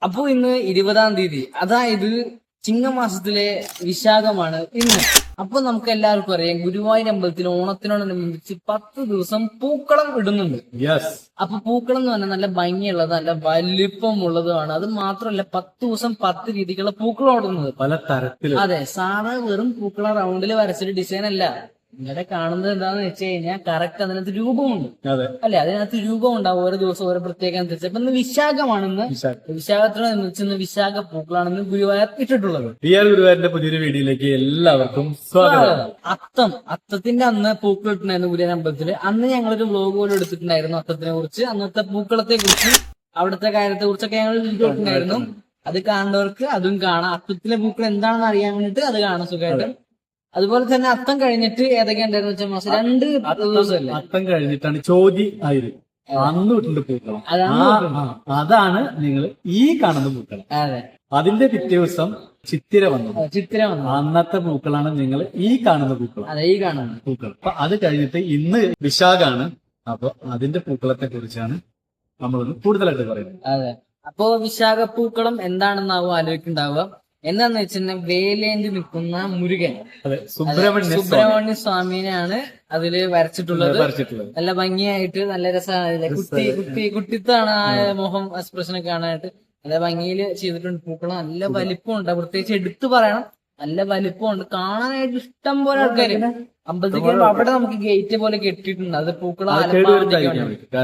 അപ്പൊ ഇന്ന് 20-ാം തീയതി, അതായത് ചിങ്ങമാസത്തിലെ വിശാഖമാണ് ഇന്ന്. അപ്പൊ നമുക്ക് എല്ലാവർക്കും അറിയാം, ഗുരുവായൂർ അമ്പലത്തിൽ ഓണത്തിനോടനുബന്ധിച്ച് 10 ദിവസം പൂക്കളം ഇടുന്നുണ്ട്. അപ്പൊ പൂക്കളം എന്ന് പറഞ്ഞാൽ നല്ല ഭംഗിയുള്ളത്, നല്ല വലിപ്പമുള്ളതുമാണ്. അത് മാത്രമല്ല 10 ദിവസം 10 രീതിക്കുള്ള പൂക്കളം ഇടുന്നത്, പല തരത്തിലും. അതെ, സാധാ വെറും പൂക്കളം റൗണ്ടിൽ വരച്ചൊരു ഡിസൈൻ അല്ല. ഇവിടെ കാണുന്നത് എന്താന്ന് വെച്ച് കഴിഞ്ഞാൽ കറക്റ്റ് അതിനകത്ത് രൂപമുണ്ട്, അല്ലെ? അതിനകത്ത് രൂപം ഉണ്ടാവും, ഓരോ ദിവസം ഓരോ പ്രത്യേകം അനുസരിച്ച്. അപ്പൊ ഇന്ന് വിശാഖമാണെന്ന്, വിശാഖത്തിനനുസരിച്ച് വിശാഖ പൂക്കളാണെന്ന് ഗുരുവായൂർ ഇട്ടിട്ടുള്ളത്. ഗുരുവായൂരിന്റെ പുതിയൊരു വീഡിയോയിലേക്ക് എല്ലാവർക്കും സ്വാഗതം. അത്തത്തിന്റെ അന്ന് പൂക്കൾ ഇട്ടുണ്ടായിരുന്നു ഗുരുവായൂർ അമ്പലത്തില്. അന്ന് ഞങ്ങളൊരു വ്ലോഗ് പോലും എടുത്തിട്ടുണ്ടായിരുന്നു അത്തത്തിനെ കുറിച്ച്, അന്നത്തെ പൂക്കളത്തെ കുറിച്ച്, അവിടുത്തെ കാര്യത്തെ കുറിച്ചൊക്കെ ഞങ്ങൾ വീഡിയോ ഇട്ടുണ്ടായിരുന്നു. അത് കാണുന്നവർക്ക് അതും കാണാം. അത്തത്തിലെ പൂക്കൾ എന്താണെന്ന് അറിയാൻ വേണ്ടിട്ട് അത് കാണാൻ സുഖമായിട്ട്. അതുപോലെ തന്നെ അത്തം കഴിഞ്ഞിട്ട് ഏതൊക്കെ ഉണ്ടായിരുന്നു വെച്ചാൽ മാസം 2 ദിവസമല്ലേ? അത്തം കഴിഞ്ഞിട്ടാണ് ചോതി ആയിരുന്നു അന്ന് ഇട്ടുണ്ട് പൂക്കളം. അതാണ് നിങ്ങൾ ഈ കാണുന്ന പൂക്കളം. അതെ, അതിന്റെ പിറ്റേ ദിവസം ചിത്തിര വന്നു. അന്നത്തെ പൂക്കളാണ് നിങ്ങൾ ഈ കാണുന്ന പൂക്കളം. അതെ, ഈ കാണുന്ന പൂക്കളം. അപ്പൊ അത് കഴിഞ്ഞിട്ട് ഇന്ന് വിശാഖാണ്. അപ്പൊ അതിന്റെ പൂക്കളത്തെ കുറിച്ചാണ് നമ്മളൊന്ന് കൂടുതലായിട്ട് പറയുന്നത്. അതെ, അപ്പോ വിശാഖ പൂക്കളം എന്താണെന്നാവും ആലോചിക്കുന്നുണ്ടാവുക. എന്താന്ന് വെച്ചിട്ടുണ്ടെങ്കിൽ വേലേന്തി നിൽക്കുന്ന മുരുകൻ, സുബ്രഹ്മണ്യ സ്വാമിനെയാണ് അതില് വരച്ചിട്ടുള്ളത്. നല്ല ഭംഗിയായിട്ട്, നല്ല രസമാണ്. കുട്ടിത്താണ് ആ മുഖം, എക്സ്പ്രഷൻ ഒക്കെ കാണാനായിട്ട് നല്ല ഭംഗിയിൽ ചെയ്തിട്ടുണ്ട്. പൂക്കളം നല്ല വലിപ്പമുണ്ട്, പ്രത്യേകിച്ച് എടുത്തു പറയണം, നല്ല വലിപ്പമുണ്ട്. കാണാനായിട്ട് ഇഷ്ടം പോലെ ആൾക്കാര് അമ്പലത്തിൽ അവിടെ നമുക്ക് ഗേറ്റ് പോലെ കെട്ടിയിട്ടുണ്ട്. അത് പൂക്കളം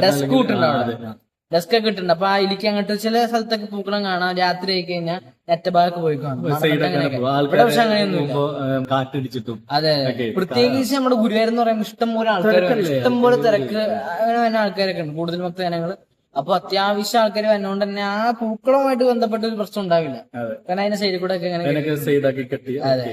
ഡെസ്ക് കൂട്ടുണ്ടാവും, ഡെസ്ക് ഒക്കെ ഇട്ടുണ്ട്. അപ്പൊ അതിലേക്ക് അങ്ങോട്ട് ചില സ്ഥലത്തൊക്കെ പൂക്കളം കാണാം. രാത്രി ആയി കഴിഞ്ഞാൽ ഭാഗത്ത് പോയി കാണാം. ഇവിടെ പക്ഷെ അങ്ങനെയൊന്നും കാറ്റടിച്ചിട്ടും. അതെ, പ്രത്യേകിച്ച് നമ്മുടെ ഗുരുവായൂർ എന്ന് പറയുമ്പോൾ ഇഷ്ടം പോലെ ആൾക്കാർ, ഇഷ്ടം പോലെ തിരക്ക്, അങ്ങനെ തന്നെ ആൾക്കാരൊക്കെ ഉണ്ട്, കൂടുതൽ ഭക്തജനങ്ങള്. അപ്പൊ അത്യാവശ്യം ആൾക്കാർ വന്നുകൊണ്ട് തന്നെ ആ പൂക്കളവുമായിട്ട് ബന്ധപ്പെട്ട ഒരു പ്രശ്നം ഉണ്ടാവില്ല. കാരണം അതിന്റെ സൈഡിൽ കൂടെ ഒക്കെ അങ്ങനെ. അതെ,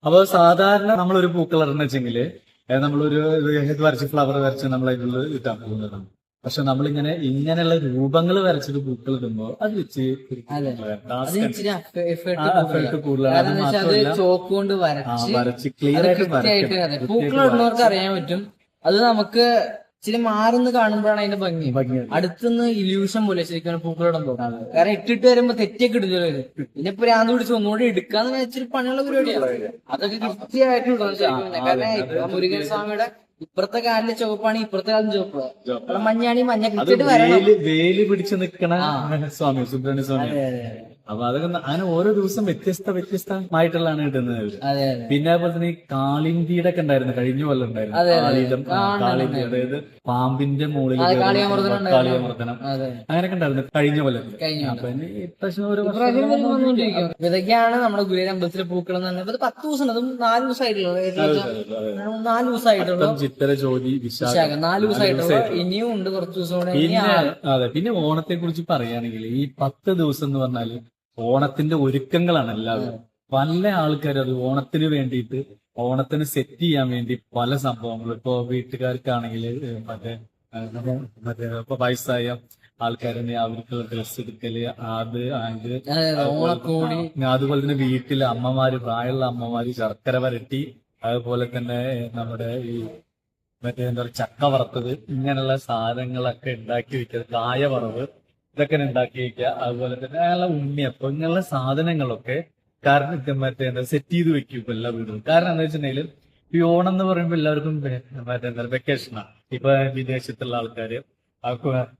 അപ്പൊ സാധാരണ നമ്മളൊരു പൂക്കളറിന് വെച്ചെങ്കില് നമ്മളൊരു വരച്ച് ഫ്ലവർ വരച്ച് നമ്മൾ അതിനുള്ള ഇട്ടാൻ പോകുന്നതാണ്. പക്ഷെ നമ്മളിങ്ങനെ ഇങ്ങനെയുള്ള രൂപങ്ങൾ വരച്ചിട്ട് പൂക്കൾ ഇടുമ്പോ അത് വെച്ച് ചോക്ക് കൊണ്ട് വരച്ച് ക്ലിയർ ആയിട്ട് പൂക്കൾ ഇടുന്നവർക്ക് അറിയാൻ പറ്റും. അത് നമുക്ക് ഇച്ചിരി മാറുന്ന് കാണുമ്പോഴാണ് അതിന്റെ ഭംഗി. അടുത്തുനിന്ന് ഇല്യൂഷൻ പോലെ ശരിക്കും പൂക്കളിടുമ്പോ. കാരണം ഇട്ടിട്ട് വരുമ്പോ തെറ്റിയൊക്കെ ഇടുന്നല്ലോ. പിന്നെ ഇപ്പൊ രാന്ന് പിടിച്ച് ഒന്നുകൂടി എടുക്കാന്ന് വെച്ചിട്ട് പണിയുള്ള പരിപാടിയാണ്. അതൊക്കെ കൃത്യമായിട്ട് ഇടുന്നത്. കാരണം മുരുകൻ സ്വാമിയുടെ ഇപ്പുറത്തെ കാലിലെ ചുവപ്പാണ്, ഇപ്പുറത്തെ കാലിന് ചുവപ്പ്, മഞ്ഞാണി മഞ്ഞ കൃത്യമായിട്ട് വരണം. വേലി പിടിച്ച് നിക്കണ സ്വാമി സുബ്രഹ്മണ്യ സ്വാമി. അപ്പൊ അതൊക്കെ അങ്ങനെ ഓരോ ദിവസം വ്യത്യസ്തമായിട്ടുള്ളതാണ് ഇടുന്നത്. പിന്നെ അതുപോലെ തന്നെ ഈ കാളിന്തിയുടെ ഒക്കെ ഉണ്ടായിരുന്നു, കഴിഞ്ഞ കൊല്ലം ഉണ്ടായിരുന്നു കാളിന്തി, അതായത് പാമ്പിന്റെ മുകളിൽ കാളിയമർദ്ദനം, അങ്ങനെയൊക്കെ ഉണ്ടായിരുന്നു കഴിഞ്ഞ കൊല്ലം. അപ്പൊ ഇതൊക്കെയാണ് നമ്മുടെ ഗുരുവായൂർ അമ്പലത്തിലെ പൂക്കൾ എന്ന് പറഞ്ഞത്. 10 ദിവസം, അതും 4 ദിവസമായിട്ടുള്ളൂ. 4 ദിവസമായിട്ടുള്ളൂ. ചിത്തിര, ചോതി, വിശാഖം 4 ദിവസമായിട്ടുള്ളൂ. ഇനിയും ഉണ്ട് കുറച്ച് ദിവസം കൂടെ. അതെ, പിന്നെ ഓണത്തെ കുറിച്ച് പറയുകയാണെങ്കിൽ ഈ 10 ദിവസം എന്ന് പറഞ്ഞാല് ഓണത്തിന്റെ ഒരുക്കങ്ങളാണ് എല്ലാവരും. പല ആൾക്കാരും അത് ഓണത്തിന് വേണ്ടിയിട്ട്, ഓണത്തിന് സെറ്റ് ചെയ്യാൻ വേണ്ടി പല സംഭവങ്ങൾ. ഇപ്പൊ വീട്ടുകാർക്കാണെങ്കിൽ മറ്റേ ഇപ്പൊ വയസ്സായ ആൾക്കാരെ അവർക്ക് ഡ്രസ് എടുക്കല്, അതുപോലെ തന്നെ വീട്ടിലെ അമ്മമാര്, പ്രായമുള്ള അമ്മമാര് ശർക്കര വരട്ടി, അതുപോലെ തന്നെ നമ്മുടെ ഈ എന്താ പറയുക ചക്ക വറുത്തത്, ഇങ്ങനെയുള്ള സാധനങ്ങളൊക്കെ ഉണ്ടാക്കി വെക്കുക, കായ വറവ്, ഇതൊക്കെ ഉണ്ടാക്കി വെക്കുക. അതുപോലെ തന്നെ അങ്ങനെയുള്ള ഉണ്ണിയപ്പം, ഇങ്ങനെയുള്ള സാധനങ്ങളൊക്കെ കാരണം സെറ്റ് ചെയ്ത് വെക്കും ഇപ്പൊ എല്ലാ വീടും. കാരണം എന്താ വെച്ചിട്ടുണ്ടെങ്കിൽ ഈ ഓണം എന്ന് പറയുമ്പോൾ എല്ലാവർക്കും വെക്കേഷനാണ്. ഇപ്പൊ വിദേശത്തുള്ള ആൾക്കാര്,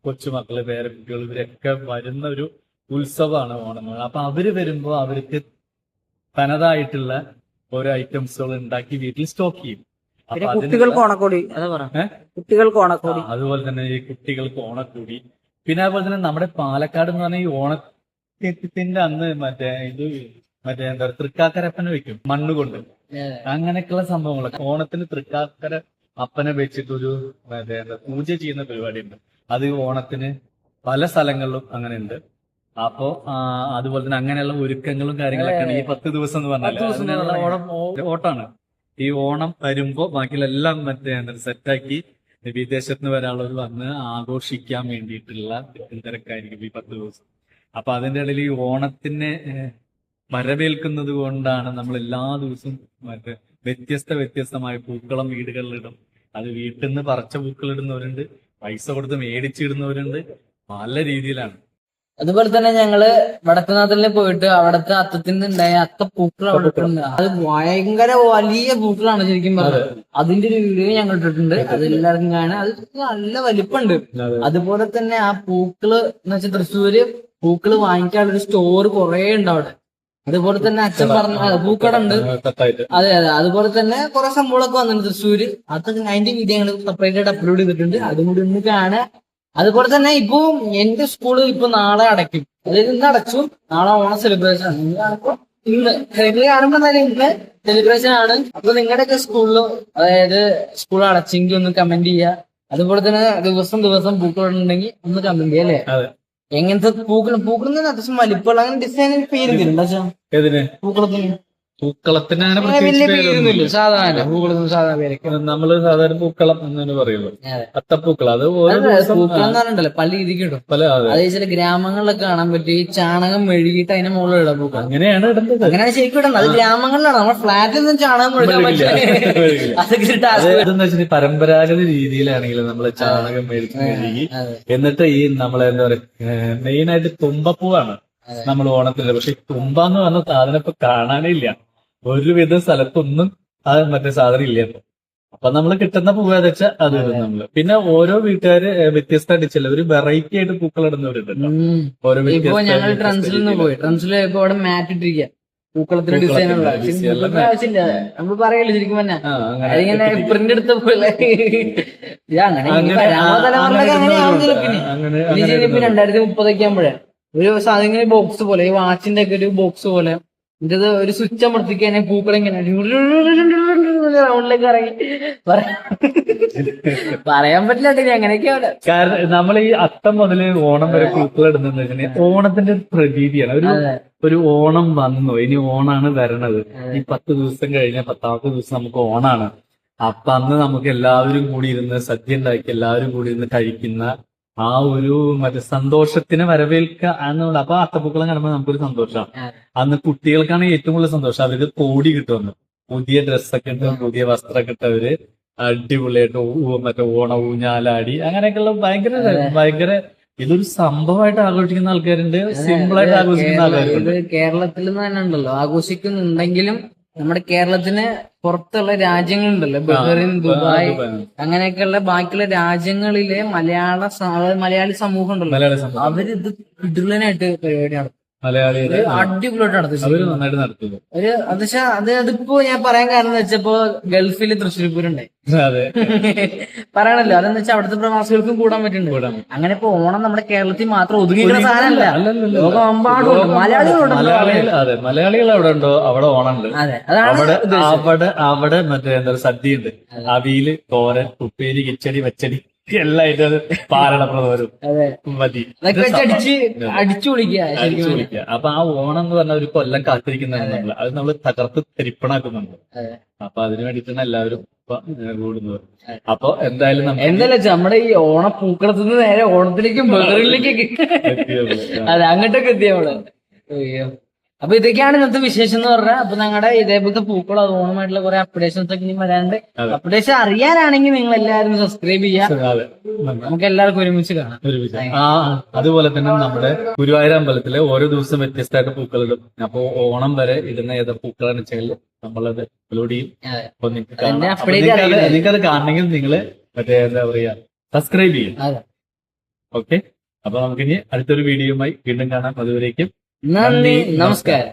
കൊച്ചുമക്കള്, പേരക്കുട്ടികൾ, ഇവരൊക്കെ വരുന്ന ഒരു ഉത്സവമാണ് ഓണം. അപ്പൊ അവര് വരുമ്പോ അവർക്ക് തനതായിട്ടുള്ള ഓരോ ഐറ്റംസുകൾ ഉണ്ടാക്കി വീട്ടിൽ സ്റ്റോക്ക് ചെയ്യും. കുട്ടികൾക്ക് ഓണക്കോടി, അതുപോലെ തന്നെ ഈ കുട്ടികൾക്ക് ഓണക്കൂടി. പിന്നെ അതുപോലെ തന്നെ നമ്മുടെ പാലക്കാട് എന്ന് പറഞ്ഞാൽ ഈ ഓണത്തിന്റെ അന്ന് എന്താ തൃക്കാക്കരപ്പനെ വെക്കും മണ്ണുകൊണ്ട്. അങ്ങനെയൊക്കെയുള്ള സംഭവങ്ങളൊക്കെ ഓണത്തിന് തൃക്കാക്കര അപ്പനെ വെച്ചിട്ടൊരു പൂജ ചെയ്യുന്ന പരിപാടി ഉണ്ട്. അത് ഓണത്തിന് പല സ്ഥലങ്ങളിലും അങ്ങനെ ഉണ്ട്. അപ്പോ അതുപോലെ തന്നെ അങ്ങനെയുള്ള ഒരുക്കങ്ങളും കാര്യങ്ങളൊക്കെയാണ് ഈ 10 ദിവസം എന്ന് പറഞ്ഞാൽ ഓട്ടാണ്. ഈ ഓണം വരുമ്പോ ബാക്കിയുള്ള എല്ലാം സെറ്റാക്കി വിദേശത്ത് നിന്ന് വരാനുള്ളവർ വന്ന് ആഘോഷിക്കാൻ വേണ്ടിയിട്ടുള്ള തിരക്കായിരിക്കും ഈ 10 ദിവസം. അപ്പൊ അതിന്റെ ഇടയിൽ ഈ ഓണത്തിനെ വരവേൽക്കുന്നത് കൊണ്ടാണ് നമ്മൾ എല്ലാ ദിവസവും മറ്റേ വ്യത്യസ്തമായ പൂക്കളം വീടുകളിലിടും. അത് വീട്ടിൽ നിന്ന് പറിച്ച പൂക്കൾ ഇടുന്നവരുണ്ട്, പൈസ കൊടുത്ത് മേടിച്ചിടുന്നവരുണ്ട്, പല രീതിയിലാണ്. അതുപോലെ തന്നെ ഞങ്ങള് വടക്കുന്നാഥിൽ പോയിട്ട് അവിടുത്തെ അത്തത്തിന് ഉണ്ടായ അത്തപ്പൂക്കൾ അവിടെ ഇട്ടിട്ടുണ്ട്. അത് ഭയങ്കര വലിയ പൂക്കളാണ് ശരിക്കും പറഞ്ഞത്. അതിന്റെ ഒരു വീഡിയോ ഞങ്ങൾ ഇട്ടിട്ടുണ്ട്, അത് എല്ലാവർക്കും കാണാൻ. അത് നല്ല വലിപ്പമുണ്ട്. അതുപോലെ തന്നെ ആ പൂക്കള് എന്ന് വെച്ചാൽ തൃശ്ശൂര് പൂക്കള് വാങ്ങിക്കാനുള്ള ഒരു സ്റ്റോർ കുറെ ഉണ്ട് അവിടെ. അതുപോലെ തന്നെ അച്ഛൻ പറഞ്ഞ പൂക്കട ഉണ്ട്. അതെ. അതുപോലെ തന്നെ കുറെ സംഭവങ്ങളൊക്കെ വന്നിട്ടുണ്ട് തൃശ്ശൂര്. അത് അതിന്റെ വീഡിയോ ഞങ്ങൾ സെപ്പറേറ്റ് ആയിട്ട് അപ്ലോഡ് ചെയ്തിട്ടുണ്ട്, അതും കൂടി ഒന്ന് കാണാൻ. അതുപോലെ തന്നെ ഇപ്പൊ എന്റെ സ്കൂള് ഇപ്പൊ നാളെ അടയ്ക്കും. അതായത് ഇന്ന് അടച്ചു, നാളെ ഓണം സെലിബ്രേഷൻ ആണ്. ഇന്ന് കാണുമ്പോ തന്നെ ഇന്ന് സെലിബ്രേഷൻ ആണ്. അപ്പൊ നിങ്ങളുടെയൊക്കെ സ്കൂളിൽ അതായത് സ്കൂൾ അടച്ചെങ്കിൽ ഒന്ന് കമന്റ് ചെയ്യുക. അതുപോലെ തന്നെ ദിവസം പൂക്കളുണ്ടെങ്കിൽ ഒന്ന് കമന്റ് ചെയ്യുക അല്ലേ? എങ്ങനത്തെ പൂക്കളും അത്യാവശ്യം വലിപ്പമുള്ള അങ്ങനെ ഡിസൈൻ പേരുന്നില്ല പൂക്കളത്തിന്. വലിയ പേരൊന്നുമില്ല, സാധാരണ പൂക്കളൊന്നും സാധാരണ പേരൊക്കെ നമ്മള് സാധാരണ പൂക്കളം എന്ന് പറയുള്ളൂ. അത്തപ്പൂക്കളം അത് പൂക്കളം എന്ന് പറഞ്ഞിട്ടല്ലോ പല രീതിക്ക് ഇടും. അത് ചില ഗ്രാമങ്ങളിലൊക്കെ കാണാൻ പറ്റും. ഈ ചാണകം മെഴുകിയിട്ട് അതിന്റെ മുകളിൽ ഇടാം പൂക്കൾ. അങ്ങനെയാണ് ഇടുന്നത്. അങ്ങനെയാണ് ശരിക്കും ഇടുന്നത്. അത് ഗ്രാമങ്ങളിലാണ്. നമ്മുടെ ഫ്ലാറ്റിൽ നിന്നും ചാണകം മെഴുകാൻ പറ്റില്ല. അതൊക്കെ പരമ്പരാഗത രീതിയിലാണെങ്കിൽ നമ്മള് ചാണകം മെഴുകി എന്നിട്ട് ഈ നമ്മളെന്താ പറയാ മെയിനായിട്ട് തുമ്പപ്പൂവാണ് നമ്മൾ ഓണത്തിന്. പക്ഷെ തുമ്പ എന്ന് പറഞ്ഞ സാധനം ഇപ്പൊ കാണാനേ ഇല്ല. ഒരുവിധ സ്ഥലത്തൊന്നും അത് മറ്റേ സാധനം ഇല്ല. അപ്പൊ നമ്മൾ കിട്ടുന്ന പൂവ് വെച്ചാൽ അത് ഇടും നമ്മള്. പിന്നെ ഓരോ വീട്ടുകാര് വ്യത്യസ്തമായിട്ട് ചിലവര് വെറൈറ്റി ആയിട്ട് പൂക്കൾ ഇടുന്നവരുണ്ട്. ഓരോ ഇപ്പൊ ഞങ്ങൾ ട്രൻസിൽ നിന്ന് പോയി. ട്രൻസിൽ പോയപ്പോ അവിടെ മാറ്റ് ഇട്ടിരിക്കുക പൂക്കളത്തിന് ഡിസൈനുള്ള ആവശ്യമില്ല. നമ്മൾ പറയല്ലോ ശരിക്കും പറഞ്ഞാൽ അതിങ്ങനെ പ്രിന്റ് എടുത്ത പോലെ. അങ്ങനെ അങ്ങനെ 2030 ആകുമ്പോഴേ ഒരു സാധനം ബോക്സ് പോലെ ഈ വാച്ചിന്റെ ഒക്കെ ഒരു ബോക്സ് പോലെ ഇത് ഒരു സ്വിച്ച് അമർത്തിക്കാൻ പൂക്കളിങ്ങനെ റൗണ്ടിലേക്ക് ഇറങ്ങി പറയാൻ പറ്റില്ല. അങ്ങനെയൊക്കെയാണ്. കാരണം നമ്മൾ ഈ അത്തം മുതല് ഓണം വരെ പൂക്കളിടുന്നത് വെച്ചാൽ ഓണത്തിന്റെ ഒരു പ്രതീതിയാണ്. ഒരു ഓണം വന്നു, ഇനി ഓണാണ് വരണത്. ഈ 10 ദിവസം കഴിഞ്ഞ 10ാമത്തെ ദിവസം നമുക്ക് ഓണാണ്. അപ്പൊ അന്ന് നമുക്ക് എല്ലാവരും കൂടി ഇരുന്ന് സദ്യ ഉണ്ടാക്കി എല്ലാവരും കൂടി ഇരുന്ന് കഴിക്കുന്ന ആ ഒരു മറ്റേ സന്തോഷത്തിനെ വരവേൽക്കുക എന്നുള്ള. അപ്പൊ അത്തപ്പൂക്കളം കാണുമ്പോൾ നമുക്കൊരു സന്തോഷമാണ്. അന്ന് കുട്ടികൾക്കാണ് ഏറ്റവും കൂടുതൽ സന്തോഷം. അവർക്ക് കോടി കിട്ടുമെന്ന്, പുതിയ ഡ്രസ്സൊക്കെ ഇട്ട് പുതിയ വസ്ത്രമൊക്കെ ഇട്ടവര് അടിപൊളിയായിട്ട് മറ്റേ ഓണ ഊഞ്ഞാലാടി അങ്ങനെയൊക്കെയുള്ള ഭയങ്കര ഇതൊരു സംഭവമായിട്ട് ആഘോഷിക്കുന്ന ആൾക്കാരുണ്ട്, സിമ്പിൾ ആയിട്ട് ആഘോഷിക്കുന്ന ആൾക്കാരുണ്ട്. കേരളത്തിൽ തന്നെ ഉണ്ടല്ലോ ആഘോഷിക്കുന്നുണ്ടെങ്കിലും നമ്മുടെ കേരളത്തിന് പുറത്തുള്ള രാജ്യങ്ങളുണ്ടല്ലോ, ബഹ്റിൻ, ദുബായ് അങ്ങനെയൊക്കെയുള്ള ബാക്കിയുള്ള രാജ്യങ്ങളിലെ മലയാളി സമൂഹം ഉണ്ടല്ലോ, അവരിത് കിടുലനായിട്ട് പരിപാടി നടത്തും. അടിപൊളിയായിട്ട് നടത്തും. അതിപ്പോ ഞാൻ പറയാൻ കാരണം എന്ന് വെച്ചപ്പോ ഗൾഫില് തൃശ്ശൂർ പൂരണ്ടായി പറയണല്ലോ. അതെന്ന് വെച്ചാൽ അവിടുത്തെ പ്രവാസികൾക്കും കൂടാൻ പറ്റുന്നുണ്ട്. അങ്ങനെ ഇപ്പൊ ഓണം നമ്മുടെ കേരളത്തിൽ മാത്രം ഒതുങ്ങിക്കുന്ന സാധനമല്ല, ലോകമെമ്പാടും മലയാളികൾ എവിടെ ഉണ്ടോ അവിടെ ഓണമുണ്ട്. അവിടെ മറ്റേ എന്താ സദ്യ ഉണ്ട്, അവിയല്, തോരൻ, ഉപ്പേരി, കിച്ചടി, വെച്ചടി എല്ലായിട്ട് അത് പാലടപ്രദവരും മതി അടിച്ചു വിളിക്കുക. അപ്പൊ ആ ഓണം എന്ന് പറഞ്ഞ ഒരു കൊല്ലം കാത്തിരിക്കുന്നതാണ് നമ്മൾ. അത് നമ്മൾ തകർത്ത് തരിപ്പണാക്കുന്നുണ്ട്. അപ്പൊ അതിനു വേണ്ടിയിട്ടാണ് എല്ലാവരും കൂടുന്നത്. അപ്പൊ എന്തായാലും നമ്മുടെ ഈ ഓണപ്പൂക്കളത്തിൽ നിന്ന് നേരെ ഓണത്തിലേക്കും ബഹറിലേക്കൊക്കെ അതെ അങ്ങോട്ടൊക്കെ എത്തിയ നമ്മള്. അപ്പൊ ഇതൊക്കെയാണ് ഇന്നത്തെ വിശേഷം എന്ന് പറഞ്ഞാൽ. അപ്പൊ ഞങ്ങളുടെ ഇതേപോലത്തെ പൂക്കൾ ഓണമായിട്ടുള്ള കുറെ അപ്ഡേഷൻസ് ഒക്കെ ഇനി വരാണ്ട്. അപ്ഡേഷൻ അറിയാനാണെങ്കിൽ നിങ്ങൾ എല്ലാവരും സബ്സ്ക്രൈബ് ചെയ്യാം. നമുക്ക് എല്ലാവർക്കും ഒരുമിച്ച് കാണാം. അതുപോലെ തന്നെ നമ്മുടെ ഗുരുവായൂർ അമ്പലത്തില് ഓരോ ദിവസം വ്യത്യസ്തമായിട്ട് പൂക്കളിടും. അപ്പൊ ഓണം വരെ ഇടുന്ന ഏതാ പൂക്കളാണ് വെച്ചാൽ നമ്മളത് അപ്ലോഡ് ചെയ്യും. അപ്പൊ നിങ്ങൾക്കത് കാണണമെങ്കിൽ നിങ്ങള് മറ്റേ എന്താ പറയാ സബ്സ്ക്രൈബ് ചെയ്യും. ഓക്കെ, അപ്പൊ നമുക്കിനി അടുത്തൊരു വീഡിയോയുമായി വീണ്ടും കാണാം. അതുവരേക്കും നന്ദി, നമസ്കാരം.